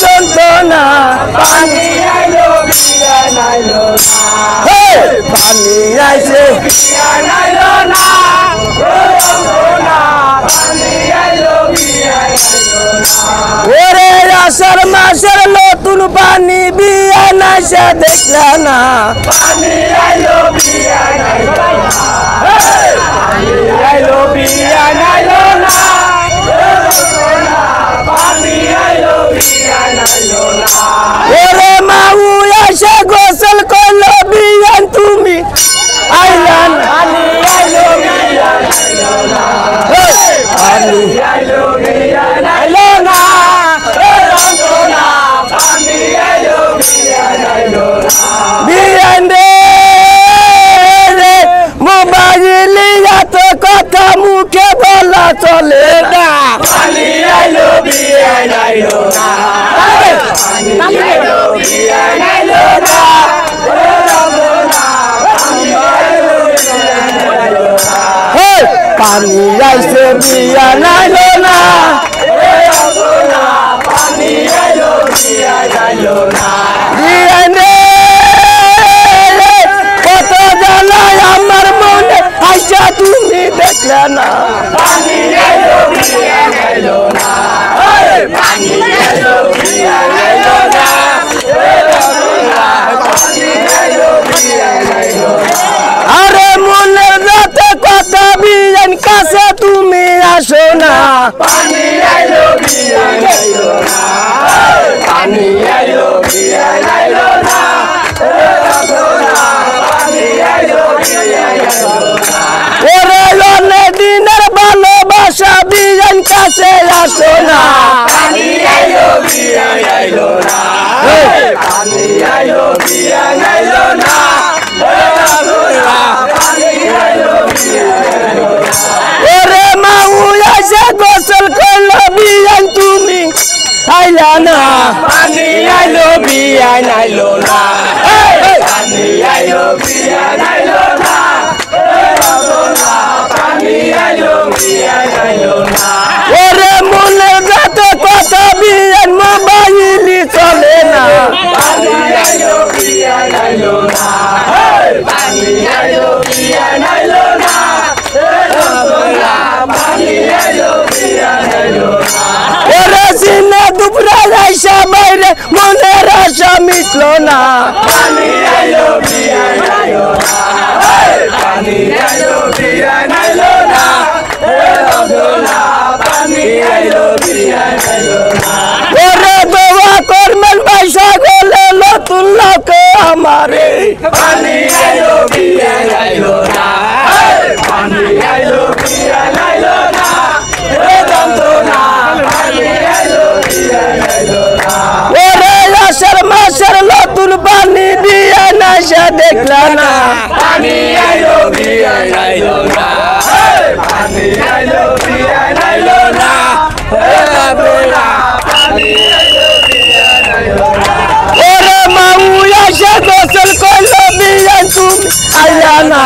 যন্ত্রণা পানি আইলো বিয়া নাইলো না হে পানি আইছে বিয়া নাইলো না যন্ত্রণা পানি আইলো বিয়া নাইলো না ওরে আষাঢ় মাসের নতুন পানি বিয়া নাইছে দেখলা না পানি আইলো বিয়া নাইলো না পানি আইলো বিয়া নাইলো না যন্ত্রণা পানি আইলো বিয়া নাইলো না ওরে মাউ এসে গোসল করলো বিয়ান তুমি আইলা না পানি আইলো বিয়া নাইলো না পানি আইলো বিয়া নাইলো না যন্ত্রণা পানি আইলো বিয়া নাইলো না বিয়ান রে মোবাইলিয়া তো কথা মুখে বলা চলে না পানি আইলো বিয়া নাইলো না পানি আইলো বিয়া নাইলো না যন্ত্রণা পানি আইলো বিয়া নাইলো না হে পানি আইছে বিয়া নাইলো না যন্ত্রণা পানি আইলো বিয়া নাইলো না বিয়ান রে কত জ্বালায় আমার মনে আইসা তুমি দেখলে না পানি আইলো বিয়া নাইলো না পানি আইলো বিয়া নাইলো না যন্ত্রণা পানি আইলো বিয়া নাইলো না আরে মনের রাতে কথা বিয়ান কাছে তুমি আসো না পানি আইলো বিয়া নাইলো না পানি আইলো বিয়া নাইলো না যন্ত্রণা পানি আইলো বিয়া নাইলো না ওরে অনেক দিনের ভালোবাসা বিয়ান কাছে আসো না পানি আইলো বিয়া নাইলো না পানি আইলো বিয়া নাইলো না যন্ত্রণা পানি আইলো বিয়া নাইলো না ওরে মাউ এসে গোসল করলো বিয়ান তুমি আইলা না পানি আইলো বিয়া নাইলো না পানি আইলো বিয়া নাইলো না যন্ত্রণা পানি আইলো বিয়া নাইলো না ওরে মনের রাতে কথা বিয়ান মোবাইলি চলে না পানি আইলো বিয়া নাইলো না পানি আইলো বিয়া নাইলো না যন্ত্রণা পানি আইলো বিয়া নাইলো না ওরে সিনে দুপুরে আইসা বাইরে মনের আশা মিটলো না পানি আইলো বিয়া নাইলো না পানি আইলো বিয়া নাইলো না যন্ত্রণা পানি আইলো বিয়া নাইলো না ওরে দোয়া করবেন পয়সা গলে নতুন লোকে আমারে পানি আইলো বিয়া নাইলো না পানি আইলো বিয়া নাইলো না যন্ত্রণা পানি আইলো বিয়া নাইলো না ওরে আষাঢ় মাসের নতুন পানি দিয়ে নাইসা দেখলা না পানি আইলো বিয়া নাইলো না পানি আইলো বিয়া নাইলো না যন্ত্রণা পানি আইলো বিয়া নাইলো না ওরে মাউ এসে গোসল করলো বিয়ান তুমি আইলা না